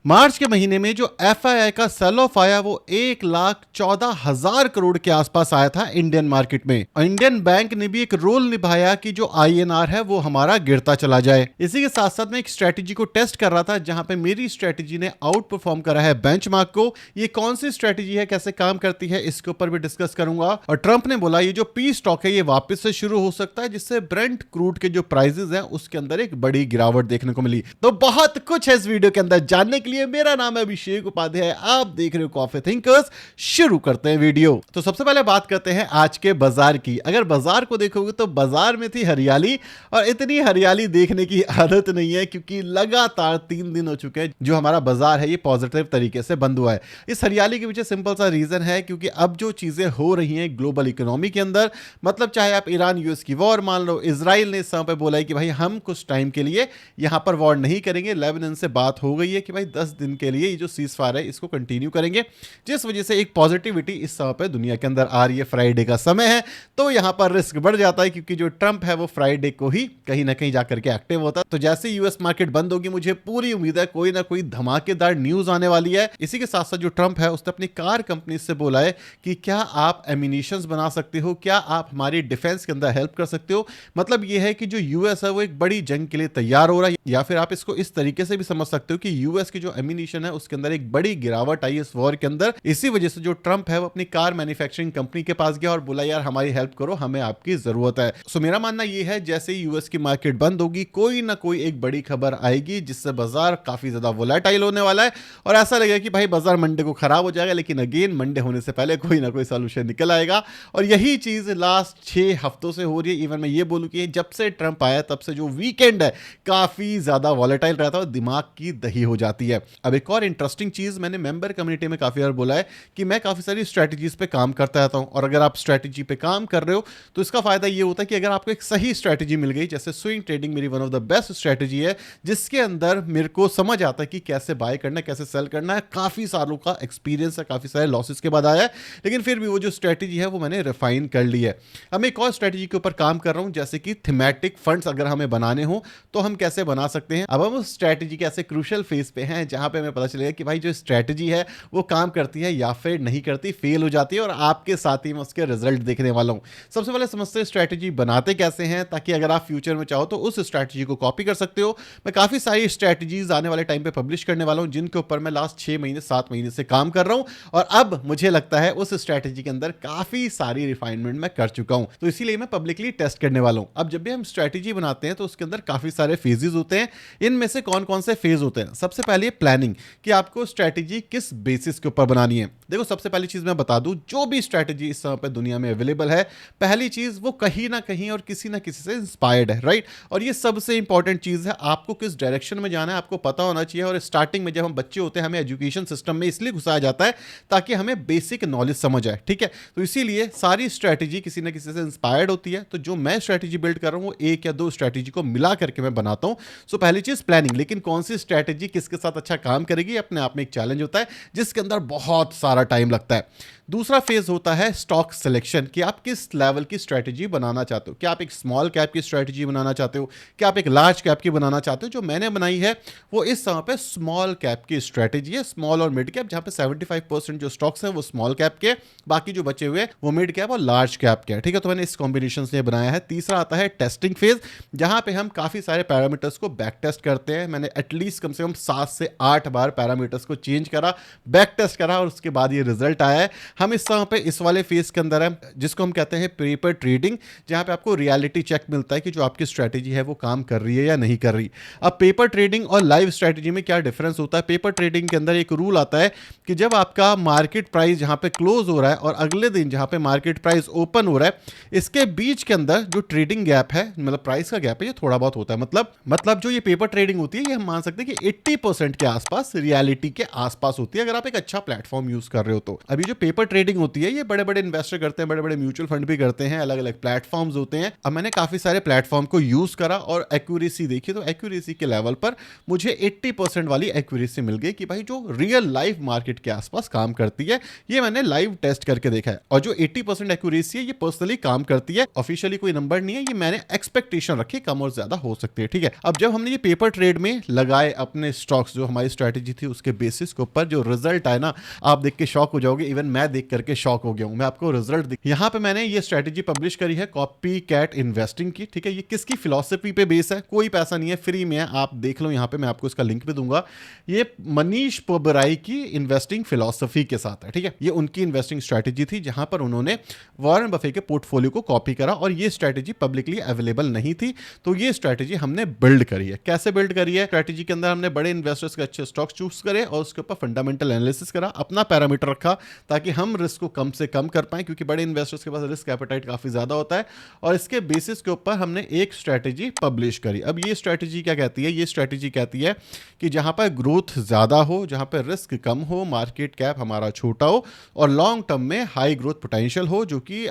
मार्च के महीने में जो एफआईआई का सेल ऑफ आया वो 1,14,000 करोड़ के आसपास आया था इंडियन मार्केट में। और इंडियन बैंक ने भी एक रोल निभाया कि जो आईएनआर है वो हमारा गिरता चला जाए। इसी के साथ साथ मैं एक स्ट्रेटेजी को टेस्ट कर रहा था जहां पे मेरी स्ट्रेटेजी ने आउट परफॉर्म करा है बेंचमार्क को। ये कौन सी स्ट्रेटेजी है, कैसे काम करती है, इसके ऊपर भी डिस्कस करूंगा। और ट्रंप ने बोला ये जो पी स्टॉक है ये वापस से शुरू हो सकता है, जिससे ब्रेंट क्रूड के जो प्राइसेस हैं उसके अंदर एक बड़ी गिरावट देखने को मिली। तो बहुत कुछ है इस वीडियो के अंदर जानने के लिए। मेरा नाम है अभिषेक उपाध्याय, आप देख रहे हो कॉफी थिंकर्स। शुरू करते हैं वीडियो। तो सबसे पहले बात करते हैं आज के बाजार की। अगर बाजार को देखोगे तो बाजार में थी हरियाली, और इतनी हरियाली देखने की आदत नहीं है क्योंकि लगातार 3 दिन हो चुके हैं जो हमारा बाजार है ये पॉजिटिव तरीके से बंद हुआ है। इस हरियाली के पीछे सिंपल सा रीजन है क्योंकि अब जो चीजें हो रही हैं ग्लोबल इकोनॉमी के अंदर, मतलब चाहे आप ईरान यूएस की वॉर मान लो, इजराइल ने इस समय पे बोला है कि भाई हम कुछ टाइम के लिए यहां पर वॉर नहीं करेंगे। लेबनान से बात हो गई है कि भाई 10 दिन के लिए ये जो सीज फायर है इसको कंटिन्यू करेंगे, जिस वजह से एक पॉजिटिविटी इस समय पे दुनिया के अंदर आ रही है। फ्राइडे का समय है तो यहां पर रिस्क बढ़ जाता है क्योंकि जो ट्रंप है वो फ्राइडे को ही कहीं ना कहीं जाकर के एक्टिव होता है। तो जैसे यूएस मार्केट बंद होगी मुझे पूरी उम्मीद है कोई ना कोई धमाकेदार न्यूज आने वाली है। इसी के साथ साथ जो ट्रंप है उसने अपनी कार कंपनी से बोला है कि क्या आप एम्यूनिशंस बना सकते हो, क्या आप हमारी डिफेंस के अंदर हेल्प कर सकते हो। मतलब यह है कि जो यूएस है वो एक बड़ी जंग के लिए तैयार हो रहा है, या फिर आप इसको इस तरीके से भी समझ सकते हो कि यूएस की जो एम्यूनिशन है उसके अंदर एक बड़ी गिरावट आई इस वॉर के अंदर। इसी वजह से जो ट्रंप है वो अपनी कार मैन्युफैक्चरिंग कंपनी के पास गया और बोला यार हमारी हेल्प करो, हमें आपकी जरूरत है। सो मेरा मानना यह है जैसे यूएस की मार्केट बंद होगी कोई ना कोई एक बड़ी खबर आएगी जिससे बाजार काफी ज्यादा वोलेटाइल होने वाला है, और ऐसा लगेगा कि भाई बाजार मंडे को खराब हो जाएगा, लेकिन अगेन मंडे होने से पहले कोई ना कोई सोल्यूशन निकल आएगा। और यही चीज लास्ट 6 हफ्तों से हो रही है। इवन मैं ये बोलूं कि जब से ट्रंप आया तब से जो वीकेंड है काफी ज्यादा वोलेटाइल रहता है और दिमाग की दही हो जाती है। अब एक और इंटरेस्टिंग चीज मैंने मेंबर कम्युनिटी में काफी बार बोला है कि मैं काफी सारी स्ट्रेटजीज पे काम करता रहता हूं, और अगर आप स्ट्रेटजी पे काम कर रहे हो तो इसका फायदा ये होता है कि अगर आपको एक सही स्ट्रेटजी मिल गई, जैसे स्विंग ट्रेडिंग मेरी one of the best strategy है जिसके अंदर मेरे को समझ आता है कि कैसे बाय करना है, कैसे सेल करना है। काफी सालों का एक्सपीरियंस है, काफी सारे लॉसेस के बाद आया है, लेकिन फिर भी वो जो स्ट्रेटजी है वो मैंने रिफाइन कर ली है। अब मैं एक और स्ट्रेटजी के ऊपर काम कर रहा हूं, जैसे कि थीमेटिक फंड्स अगर हमें बनाने हो तो हम कैसे बना सकते हैं। अब हम उस स्ट्रेटजी के ऐसे क्रूशियल फेज पे हैं जहां पे हमें पता चलेगा कि भाई जो स्ट्रेटजी है वो काम करती है या फिर नहीं करती, फेल हो जाती है, और आपके साथ ही मैं उसके रिजल्ट देखने वाला हूं। सबसे पहले समझते हैं स्ट्रेटजी बनाते कैसे हैं, ताकि अगर आप फ्यूचर में चाहो तो उस स्ट्रेटजी को कॉपी कर सकते हो। मैं काफी सारी स्ट्रेटजीज आने वाले टाइम पे पब्लिश करने वाला हूं जिनके ऊपर मैं लास्ट 6 महीने 7 महीने से काम कर रहा हूं, और अब मुझे लगता है उस स्ट्रेटजी के अंदर काफी सारी रिफाइनमेंट मैं कर चुका हूं, तो इसीलिए मैं पब्लिकली टेस्ट करने वाला हूं। अब जब भी हम स्ट्रेटजी बनाते हैं तो उसके अंदर काफी सारे फेजेस होते हैं। इनमें से कौन कौन से फेज होते हैं? सबसे पहले प्लानिंग, कि आपको स्ट्रेटजी किस बेसिस के ऊपर बनानी है। देखो सबसे पहली चीज मैं बता दूं, जो भी स्ट्रेटजी इस समय पे दुनिया में अवेलेबल है, पहली चीज वो कहीं ना कहीं और किसी ना किसी से इंस्पायर्ड है, राइट। और ये सबसे इंपॉर्टेंट चीज है, आपको किस डायरेक्शन में जाना है आपको पता होना चाहिए। और स्टार्टिंग में जब हम बच्चे होते हैं हमें एजुकेशन सिस्टम में इसलिए घुसाया जाता है ताकि हमें बेसिक नॉलेज समझ आए, ठीक है। तो इसीलिए सारी स्ट्रेटजी किसी ना किसी से इंस्पायर्ड होती है। तो जो मैं स्ट्रेटजी बिल्ड कर रहा हूं वो 1 या 2 स्ट्रेटजी को मिला करके मैं बनाता हूं। सो पहली चीज प्लानिंग, लेकिन कौन सी स्ट्रेटजी किसके साथ अच्छा काम करेगी अपने आप में एक चैलेंज होता है जिसके अंदर बहुत सारा टाइम लगता है। दूसरा फेज होता है स्टॉक सिलेक्शन, कि आप किस लेवल की स्ट्रेटजी बनाना चाहते हो। क्या आप एक स्मॉल कैप की स्ट्रेटजी बनाना चाहते हो, क्या आप एक लार्ज कैप की बनाना चाहते हो। जो मैंने बनाई है वो इस समय पे स्मॉल कैप की स्ट्रेटजी है, स्मॉल और मिड कैप, जहां पे 75% जो स्टॉक्स हैं वो स्मॉल कैप के, बाकी जो बचे हुए वो मिड कैप और लार्ज कैप के, ठीक है। तो मैंने इस कॉम्बिनेशन से बनाया है। तीसरा आता है टेस्टिंग फेज, जहां पे हम काफी सारे पैरामीटर्स को बैक टेस्ट करते हैं। मैंने एटलीस्ट कम से कम 7 से 8 बार पैरामीटर्स को चेंज करा, बैक टेस्ट करा, और उसके बाद ये रिजल्ट आया है। हम इस समय पे इस वाले फेज के अंदर है जिसको हम कहते हैं पेपर ट्रेडिंग, जहां पे आपको रियलिटी चेक मिलता है कि जो आपकी स्ट्रेटजी है वो काम कर रही है या नहीं कर रही। अब पेपर ट्रेडिंग और लाइव स्ट्रेटजी में क्या डिफरेंस होता है? पेपर ट्रेडिंग के अंदर एक रूल आता है कि जब आपका मार्केट प्राइस जहां पे क्लोज हो रहा है और अगले दिन जहां पे मार्केट प्राइस ओपन हो रहा है, इसके बीच के अंदर जो ट्रेडिंग गैप है, मतलब प्राइस का गैप है, ये थोड़ा बहुत होता है। मतलब जो ये पेपर ट्रेडिंग होती है ये हम मान सकते हैं कि 80% के आसपास रियलिटी के आसपास होती है, अगर आप एक अच्छा प्लेटफॉर्म यूज कर कर रहे हो तो। अभी जो पेपर ट्रेडिंग होती है ये बड़े बड़े इन्वेस्टर करते हैं, बड़े बड़े म्यूचुअल फंड भी करते हैं, अलग अलग प्लेटफॉर्म्स होते हैं। अब मैंने काफी सारे प्लेटफॉर्म को यूज करा और एक्यूरेसी देखी, तो एक्यूरेसी के लेवल पर मुझे 80% वाली एक्यूरेसी मिल गई कि भाई जो रियल लाइफ मार्केट के आसपास काम करती है, ये मैंने लाइव टेस्ट करके देखा है। और जो 80% एक्यूरेसी है ये पर्सनली काम करती है, ऑफिशियली कोई नंबर नहीं है, ये मैंने एक्सपेक्टेशन रखी, कम और ज्यादा हो सकती है, ठीक है। अब जब हमने ये पेपर ट्रेड में लगाए अपने स्टॉक्स, जो हमारी स्ट्रेटेजी थी उसके बेसिस के ऊपर, जो रिजल्ट आए ना, आप देख के शॉक हो जाओगे, इवन मैं देख करके शॉक हो गया हूं। मैं आपको रिजल्ट यहाँ पे मैंने ये स्ट्रेटेजी पब्लिश करी है कॉपी कैट इन्वेस्टिंग की, ठीक है। ये किसकी फिलॉसफी पे बेस है, कोई पैसा नहीं है, फ्री में है, आप देख लो यहाँ पे, मैं आपको इसका लिंक भी दूंगा। ये मनीष पबराई की इन्वेस्टिंग फिलॉसफी के साथ है, ठीक है। ये उनकी इन्वेस्टिंग स्ट्रेटेजी थी जहां पर उन्होंने वॉरेन बफे के पोर्टफोलियो को कॉपी करा, और ये स्ट्रेटेजी पब्लिकली अवेलेबल नहीं थी, तो ये स्ट्रेटेजी हमने बिल्ड करी है। कैसे बिल्ड करी है? स्ट्रेटेजी के अंदर हमने बड़े इन्वेस्टर्स के अच्छे स्टॉक्स चूज करे और उसके ऊपर फंडामेंटल एनालिसिस करा, अपना पैरामीटर रखा ताकि हम रिस्क को कम से कम कर पाए, क्योंकि बड़े इन्वेस्टर्स के पास रिस्क एपेटाइट काफी ज्यादा होता है। और इसके बेसिस के ऊपर हमने एक स्ट्रेटेजी पब्लिश करी। अब ये स्ट्रेटेजी क्या कहती है? ये स्ट्रेटेजी कहती है कि जहां पर ग्रोथ ज्यादा हो, जहां पर रिस्क कम हो, मार्केट कैप हमारा छोटा हो और लॉन्ग टर्म में हाई ग्रोथ पोटेंशियल हो, जो कि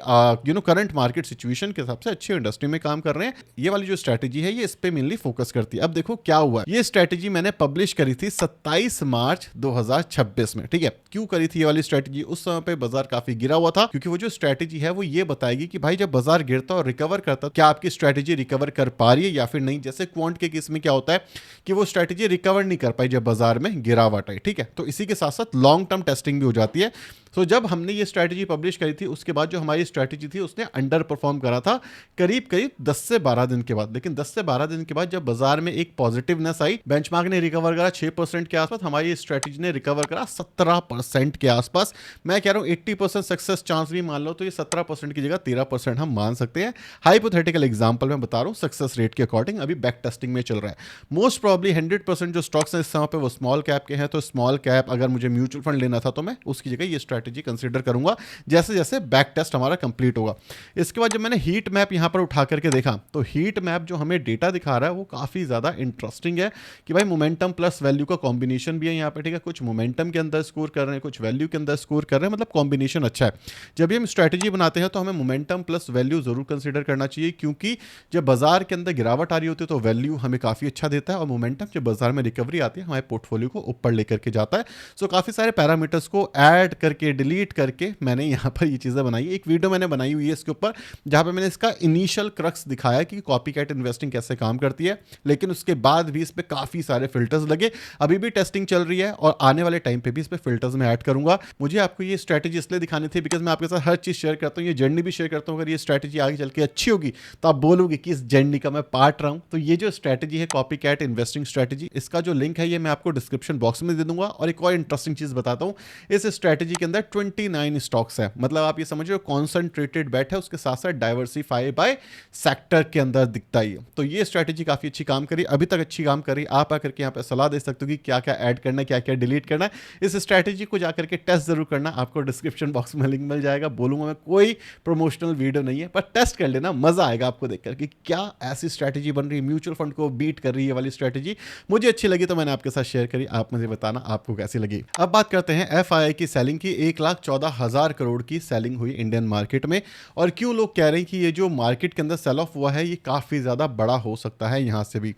करंट मार्केट सिचुएशन के हिसाब से अच्छी इंडस्ट्री में काम कर रहे हैं, ये वाली जो स्ट्रेटेजी है ये इस पे मेनली फोकस करती है। अब देखो क्या हुआ, ये स्ट्रेटेजी मैंने पब्लिश करी थी 27 मार्च 2026 में, ठीक है। क्यों करी थी ये वाली स्ट्रेटेजी? उस समय पे बाजार काफी गिरा हुआ था, क्योंकि वो जो स्ट्रेटेजी है वो ये बताएगी कि भाई जब बाजार गिरता और रिकवर करता, क्या आपकी स्ट्रेटेजी रिकवर कर पा रही है या फिर नहीं। जैसे क्वांट के केस में क्या होता है कि वो स्ट्रेटेजी रिकवर नहीं कर पाई जब बाजार में गिरावट आई, ठीक है। तो इसी के साथ साथ लॉन्ग टर्म टेस्टिंग भी हो जाती है। तो जब हमने ये स्ट्रेटेजी पब्लिश करी थी उसके बाद जो हमारी स्ट्रेटेजी थी उसने अंडर परफॉर्म करा था करीब करीब 10 से 12 दिन के बाद। लेकिन 10 से 12 दिन के बाद जब बाजार में एक पॉजिटिवनेस आई, बेंचमार्क ने रिकवर करा 6% के आसपास, हमारी स्ट्रेटेजी ने रिकवर करा 17% के आसपास। मैं कह रहा हूं 80% सक्सेस चांस भी मान लो तो ये 17% की जगह 13% हम मान सकते हैं। हाइपोथेटिकल एग्जांपल मैं बता रहा हूं, सक्सेस रेट के अकॉर्डिंग अभी बैक टेस्टिंग में चल रहा है। मोस्ट प्रॉब्ली 100% जो स्टॉक्स हैं इस समय पे वो स्मॉल कैप के हैं, तो स्मॉल कैप अगर मुझे म्यूचुअल फंड लेना था तो मैं उसकी जगह ये स्ट्रेटेजी कंसीडर करूंगा जैसे जैसे बैक टेस्ट हमारा कंप्लीट होगा। इसके बाद जब मैंने हीट मैप यहां पर उठा करके देखा तो हीट मैप जो हमें डेटा दिखा रहा है वो काफी ज्यादा इंटरेस्टिंग है कि भाई मोमेंटम प्लस वैल्यू का कॉम्बिनेशन भी है यहाँ पे, ठीक है। कुछ मोमेंटम के अंदर स्कोर कर रहे हैं, कुछ वैल्यू के अंदर स्कोर कर रहे हैं, मतलब कॉम्बिनेशन अच्छा है। जब भी हम स्ट्रेटेजी बनाते हैं तो हमें मोमेंटम प्लस वैल्यू जरूर कंसीडर करना चाहिए, क्योंकि जब बाजार के अंदर गिरावट आ रही होती है तो वैल्यू हमें काफी अच्छा देता है और मोमेंटम जब बाजार में रिकवरी आती है हमारे पोर्टफोलियो को ऊपर लेकर के जाता है। सो काफी सारे पैरामीटर्स को ऐड करके डिलीट करके मैंने यहाँ पर ये चीजें बनाई। एक वीडियो मैंने बनाई हुई है इसके ऊपर जहां पे मैंने इसका इनिशियल क्रक्स दिखाया कि कॉपी कैट इन्वेस्टिंग कैसे काम करती है, लेकिन उसके बाद भी इस पे काफी सारे फिल्टर्स लगे। अभी भी टेस्टिंग चल रही है और आने वाले टाइम पे भी इस पे फिल्टर्स में ऐड करूंगा। मुझे आपको ये स्ट्रेटेजी इसलिए दिखानी थी बिकॉज मैं आपके साथ हर चीज शेयर करता हूँ, ये जर्नी भी शेयर करता हूँ। अगर ये स्ट्रेटेजी आगे चल के अच्छी होगी तो आप बोलोगे कि इस जर्नी का मैं पार्ट रहा हूं। तो ये जो स्ट्रेटेजी है कॉपी कैट इन्वेस्टिंग स्ट्रेटेजी, इसका जो लिंक है ये मैं आपको डिस्क्रिप्शन बॉक्स में दे दूंगा। और एक और इंटरेस्टिंग चीज बताता हूँ, इस स्ट्रेटेजी के अंदर 29 स्टॉक्स है, मतलब आप ये समझ रहे हो कॉन्सेंट्रेटेड बेट है, उसके साथ साथ डाइवर्सिफाई बाय सेक्टर के अंदर दिखता ही है। तो ये स्ट्रेटेजी काफी अच्छी काम करी, अभी तक अच्छी काम करी। आप आकर के यहाँ पे सलाह दे सकते हो कि क्या क्या ऐड करना है, क्या क्या डिलीट करना है। इस स्ट्रेटेजी को जाकर के टेस्ट जरूर करना, आपको डिस्क्रिप्शन बॉक्स में लिंक मिल जाएगा। बोलूंगा मैं कोई प्रमोशनल वीडियो नहीं है, पर टेस्ट कर लेना, मजा आएगा आपको देखकर कि क्या ऐसी स्ट्रेटेजी बन रही है, म्यूचुअल फंड को बीट कर रही है वाली स्ट्रेटेजी। मुझे अच्छी लगी तो मैंने आपके साथ शेयर करी, आप मुझे बताना आपको कैसी लगी। अब बात करते हैं एफआईआई की सेलिंग की। 1,14,000 करोड़ की सेलिंग हुई इंडियन मार्केट में। और क्यों लोग कह रहे हैं कि ये जो मार्केट के अंदर सेल ऑफ हुआ है ये काफी ज्यादा बड़ा हो सकता है यहां से भी।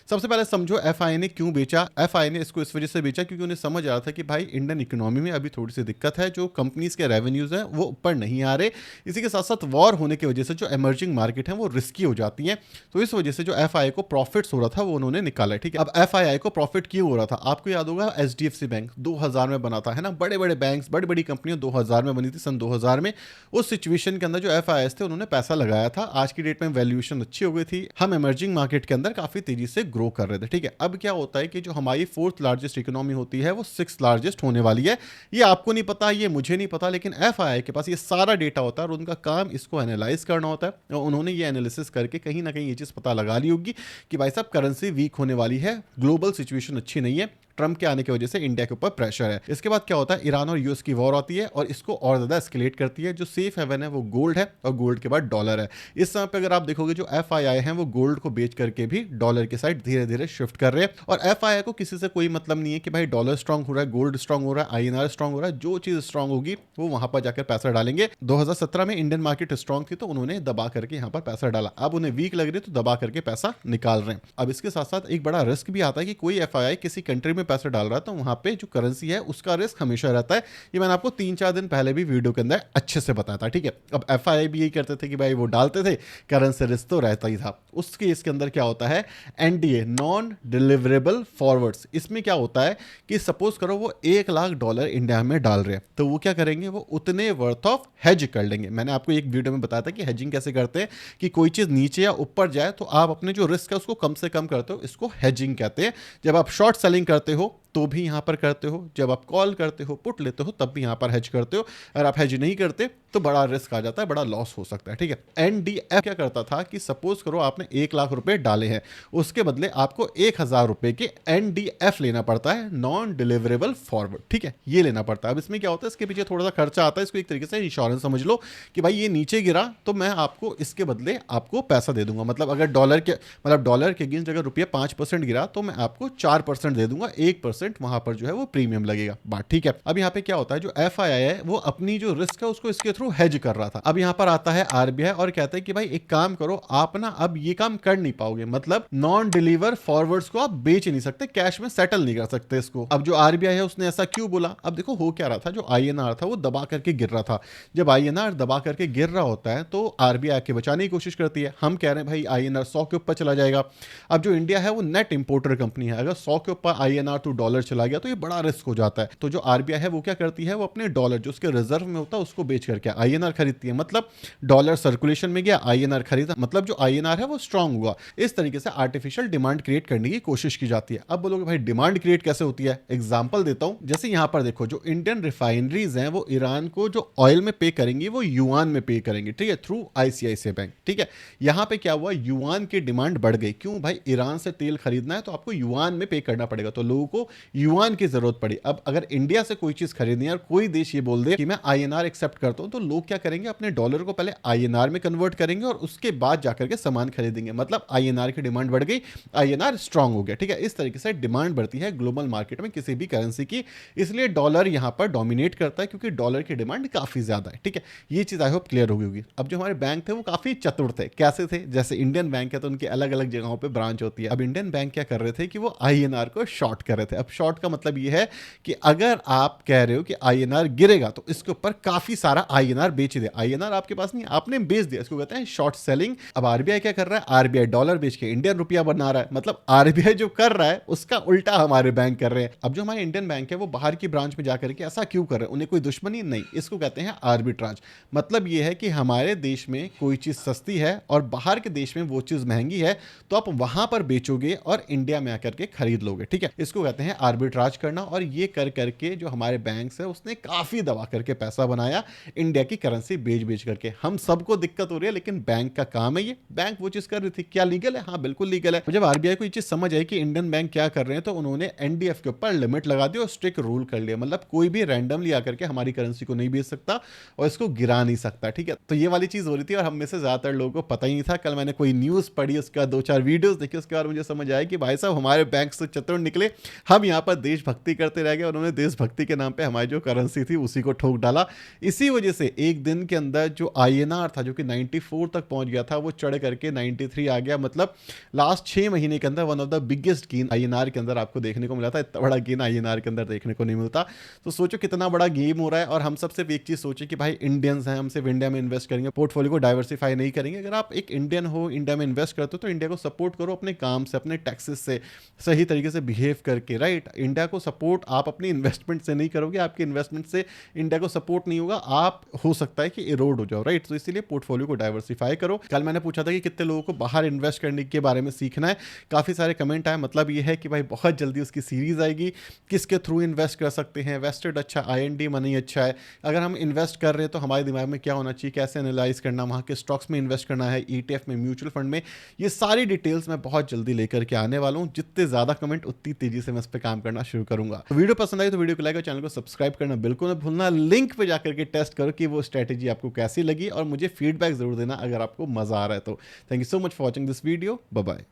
सबसे पहले समझो एफआईआई ने क्यों बेचा। एफआईआई ने इसको इस वजह से बेचा क्योंकि उन्हें समझ आ रहा था कि भाई इंडियन इकोनॉमी में अभी थोड़ी सी दिक्कत है, जो कंपनीज के रेवेन्यूज हैं वो ऊपर नहीं आ रहे। इसी के साथ साथ वॉर होने की वजह से जो इमर्जिंग मार्केट है वो रिस्की हो जाती है। तो इस वजह से जो एफआईआई को प्रॉफिट्स हो रहा था वो उन्होंने निकाला, ठीक है। अब एफआईआई को प्रॉफिट क्यों हो रहा था, आपको याद होगा एचडीएफसी बैंक 2000 में बना था, है ना। बड़े बड़े बैंक्स, बड़ी बड़ी कंपनियां 2000 में बनी थी, सन 2000 में। उस सिचुएशन के अंदर जो एफआईआई थे उन्होंने पैसा लगाया था, आज की डेट में वैल्यूएशन अच्छी हो गई थी, हम इमर्जिंग मार्केट के अंदर काफी तेजी से ग्रो कर रहे थे, ठीक है। अब क्या होता है कि जो हमारी 4th लार्जेस्ट इकोनॉमी होती है वो 6th लार्जेस्ट होने वाली है। ये आपको नहीं पता, ये मुझे नहीं पता, लेकिन एफआईआई के पास ये सारा डेटा होता है और उनका काम इसको एनालाइज करना होता है। और उन्होंने ये एनालिसिस करके कहीं ना कहीं ये चीज पता लगा ली होगी कि भाई साहब करेंसी वीक होने वाली है, ग्लोबल सिचुएशन अच्छी नहीं है, ट्रंप के आने की वजह से इंडिया के ऊपर प्रेशर है। इसके बाद क्या होता है, ईरान और यूएस की वॉर आती है और इसको और ज्यादा एस्केलेट करती है। जो सेफ हेवन है वो गोल्ड है और गोल्ड के बाद डॉलर है। इस समय पे अगर आप देखोगे जो एफआईआई है वो गोल्ड को बेच करके भी डॉलर की साइड धीरे धीरे शिफ्ट कर रहे हैं। और एफआईआई को किसी से कोई मतलब नहीं है कि भाई डॉलर स्ट्रांग हो रहा है, गोल्ड स्ट्रांग हो रहा है, आईएनआर स्ट्रांग हो रहा है। जो चीज स्ट्रांग होगी वो वहां पर जाकर पैसा डालेंगे। 2017 में इंडियन मार्केट स्ट्रांग थी तो उन्होंने दबा करके यहाँ पर पैसा डाला। अब उन्हें वीक लग रही है तो दबा करके पैसा निकाल रहे हैं। अब इसके साथ साथ एक बड़ा रिस्क भी आता है कि कोई एफआईआई किसी कंट्री में पैसा डाल रहा है तो वहां पे जो करेंसी है उसका रिस्क हमेशा रहता है। ये मैंने आपको 3-4 दिन पहले भी वीडियो के अंदर अच्छे से बताया था, ठीक है। अब एफआईआई भी यही करते थे कि भाई वो डालते थे, करेंसी रिस्क तो रहता ही था। उस केस के अंदर क्या होता है, एनडीए, नॉन डिलीवरेबल फॉरवर्ड्स। इसमें क्या होता है कि सपोज करो वो $1,00,000 इंडिया में डाल रहे हैं तो वो क्या करेंगे, वो उतने वर्थ ऑफ हेज कर लेंगे। मैंने आपको एक वीडियो में बताया था कि हेजिंग कैसे करते हैं, कि कोई चीज नीचे या ऊपर जाए तो आप अपने जो रिस्क है उसको कम से कम करते हो, इसको हेजिंग कहते हैं। जब आप शॉर्ट सेलिंग करते हो तो भी यहां पर करते हो, जब आप कॉल करते हो, पुट लेते हो, तब भी यहां पर हेज करते हो। अगर आप हेज नहीं करते तो बड़ा रिस्क आ जाता है, बड़ा लॉस हो सकता है, ठीक है। एनडीएफ क्या करता था कि सपोज करो आपने $1,00,000 डाले हैं, उसके बदले आपको $1,000 के एनडीएफ लेना पड़ता है, नॉन डिलीवरेबल फॉरवर्ड, ठीक है, ये लेना पड़ता है। अब इसमें क्या होता है, इसके पीछे थोड़ा सा खर्चा आता है। इसको एक तरीके से इंश्योरेंस समझ लो कि भाई ये नीचे गिरा तो मैं आपको इसके बदले आपको पैसा दे दूंगा। मतलब अगर डॉलर के अगेंस्ट अगर रुपया 5% गिरा तो मैं आपको 4% दे दूंगा, 1% वहां पर जो है वो प्रीमियम लगेगा, बात ठीक है। अब यहाँ पे क्या होता है, जो एफआईआई है वो अपनी जो रिस्क है उसको इसके थ्रू हेज कर रहा था। अब यहाँ पर आता है आरबीआई और कहता है कि भाई एक काम करो, आप ना अब ये काम कर नहीं पाओगे, मतलब नॉन डिलीवर फॉरवर्ड्स को आप बेच नहीं सकते, कैश में सेटल नहीं कर सकते इसको। अब जो आरबीआई है उसने ऐसा क्यों बोला, अब देखो हो क्या रहा था, जो आईएनआर था वो दबा करके गिर रहा था। जब आईएनआर दबा करके गिर रहा होता है तो आरबीआई के बचाने की कोशिश करती है। हम कह रहे हैं भाई आईएनआर 100 के ऊपर चला जाएगा। अब जो इंडिया है वो नेट इंपोर्टर कंपनी है, अगर 100 के ऊपर आईएनआर टू डॉलर चला गया तो ये बड़ा रिस्क हो जाता है। तो जो आरबीआई है वो क्या करती है, वो अपने डॉलर जो उसके रिजर्व में होता है उसको बेच करके आईएनआर खरीदती है। मतलब डॉलर सर्कुलेशन में गया, आईएनआर खरीदा, मतलब जो आईएनआर है वो स्ट्रांग हुआ। इस तरीके से आर्टिफिशियल डिमांड क्रिएट करने की कोशिश की जाती है। अब बोलोगे भाई डिमांड क्रिएट कैसे होती है, एग्जांपल देता हूं। जैसे यहां पर देखो, जो इंडियन रिफाइनरीज हैं वो ईरान को जो ऑयल में पे करेंगी वो युआन में पे करेंगे, ठीक है, थ्रू आईसीआईसीआई बैंक, ठीक है। यहां पे क्या हुआ, युआन की डिमांड बढ़ गई। क्यों भाई, ईरान से तेल खरीदना है तो आपको युआन में पे करना पड़ेगा, तो लोगों को युआन की जरूरत पड़ी। अब अगर इंडिया से कोई चीज खरीदनी है और कोई देश ये बोल दे कि मैं आईएनआर एक्सेप्ट करता हूं, तो लोग क्या करेंगे, अपने डॉलर को पहले आईएनआर में कन्वर्ट करेंगे और उसके बाद जाकर के सामान खरीदेंगे। मतलब आईएनआर की डिमांड बढ़ गई, आईएनआर स्ट्रांग हो गया, ठीक है। इस तरीके से डिमांड बढ़ती है ग्लोबल मार्केट में किसी भी करेंसी की, इसलिए डॉलर यहां पर डोमिनेट करता है क्योंकि डॉलर की डिमांड काफी ज्यादा है, ठीक है। ये चीज आई होप क्लियर होगी। अब जो हमारे बैंक थे वो काफी चतुर थे। कैसे थे, जैसे इंडियन बैंक है तो उनके अलग अलग जगहों पे ब्रांच होती है। अब इंडियन बैंक क्या कर रहे थे कि वो आईएनआर को शॉर्ट कर रहे थे। अब शॉर्ट का मतलब ये है कि अगर आप कह रहे हो कि आईएनआर गिरेगा तो इसके ऊपर काफी सारा आईएनआर बेच दे। आईएनआर आपके पास नहीं, आपने बेच दिया, इसको कहते हैं शॉर्ट सेलिंग। अब आरबीआई क्या कर रहा है, आरबीआई डॉलर बेच के इंडियन रुपया बना रहा है। मतलब आरबीआई जो कर रहा है उसका उल्टा हमारे बैंक कर रहे हैं। अब जो हमारे इंडियन बैंक है वो बाहर की ब्रांच में जाकर के ऐसा क्यों कर रहे हैं, उन्हें कोई दुश्मनी नहीं, इसको कहते हैं आर्बिट्राज। मतलब ये है कि हमारे देश में कोई चीज सस्ती है और बाहर के देश में वो चीज महंगी है, तो आप वहां पर बेचोगे और इंडिया में आकर के खरीद लोगे, ठीक है। इसको कहते हैं आर्बिट्राज करना। और ये कर करके जो हमारे बैंक है उसने काफी दबा करके पैसा बनाया इंडिया की करेंसी बेच बेच करके। हम सबको दिक्कत हो रही है लेकिन बैंक का काम है ये, बैंक वो चीज कर रही थी। क्या लीगल है? हाँ बिल्कुल लीगल है। जब आरबीआई को ये चीज समझ आई कि इंडियन बैंक क्या कर रहे हैं तो उन्होंने एनडीएफ के ऊपर लिमिट लगा दी और स्ट्रिक्ट रूल कर लिया। मतलब कोई भी रैंडमली आकर के हमारी करेंसी को नहीं बेच सकता और इसको गिरा नहीं सकता, ठीक है। तो ये वाली चीज हो रही थी और हम में से ज्यादातर लोगों को पता ही नहीं था। कल मैंने कोई न्यूज पढ़ी, उसका 2-4 वीडियोस देखी, उसके बाद मुझे समझ आया कि भाई साहब हमारे बैंक से चतुर निकले। हम यहाँ पर देशभक्ति करते रह गए, उन्होंने देशभक्ति के नाम पे हमारी जो करेंसी थी उसी को ठोक डाला। इसी वजह से एक दिन के अंदर जो आईएनआर था जो कि 94 तक पहुंच गया था वो चढ़ करके 93 आ गया। मतलब लास्ट 6 महीने के अंदर one of the biggest gain INR के अंदर आपको देखने को मिला था। इतना बड़ा गेन आईएनआर के अंदर देखने को नहीं मिलता। तो सोचो कितना बड़ा गेम हो रहा है। और हम सब सिर्फ एक चीज सोचे कि भाई इंडियंस हैं, हम सिर्फ इंडिया में इन्वेस्ट करेंगे, पोर्टफोलियो को डाइवर्सिफाई नहीं करेंगे। अगर आप एक इंडियन हो, इंडिया में इन्वेस्ट करते हो तो इंडिया को सपोर्ट करो अपने काम से, अपने टैक्सेस से, सही तरीके से बिहेव करके, राइट। इंडिया को सपोर्ट आप अपनी इन्वेस्टमेंट से नहीं करोगे, आपकी इन्वेस्टमेंट से इंडिया को सपोर्ट नहीं होगा, आप हो सकता है कि इरोड हो जाओ, राइट। तो इसीलिए पोर्टफोलियो को डाइवर्सिफाई करो। कल मैंने पूछा था कि कितने लोगों को बाहर इन्वेस्ट करने के बारे में सीखना है, काफी सारे कमेंट आए। मतलब ये है कि भाई बहुत जल्दी उसकी सीरीज आएगी, किसके थ्रू इन्वेस्ट कर सकते हैं, वेस्टेड अच्छा, आईएनडी मनी अच्छा है। अगर हम इन्वेस्ट कर रहे हैं तो हमारे दिमाग में क्या होना चाहिए, कैसे एनालाइज करना, वहाँ के स्टॉक्स में इन्वेस्ट करना है, ईटीएफ में, म्यूचुअल फंड में, ये सारी डिटेल्स मैं बहुत जल्दी लेकर के आने वाला हूँ। जितने ज़्यादा कमेंट उतनी तेज़ी से मैं इस पर काम करना शुरू करूंगा। तो वीडियो पसंद आई तो वीडियो को लाइक और चैनल को सब्सक्राइब करना बिल्कुल मत भूलना। लिंक पे जाकर के टेस्ट करो कि वो स्ट्रेटेजी आपको कैसी लगी और मुझे फीडबैक जरूर देना अगर आपको मजा आ रहा है तो। Thank you so much for watching this video. Bye bye.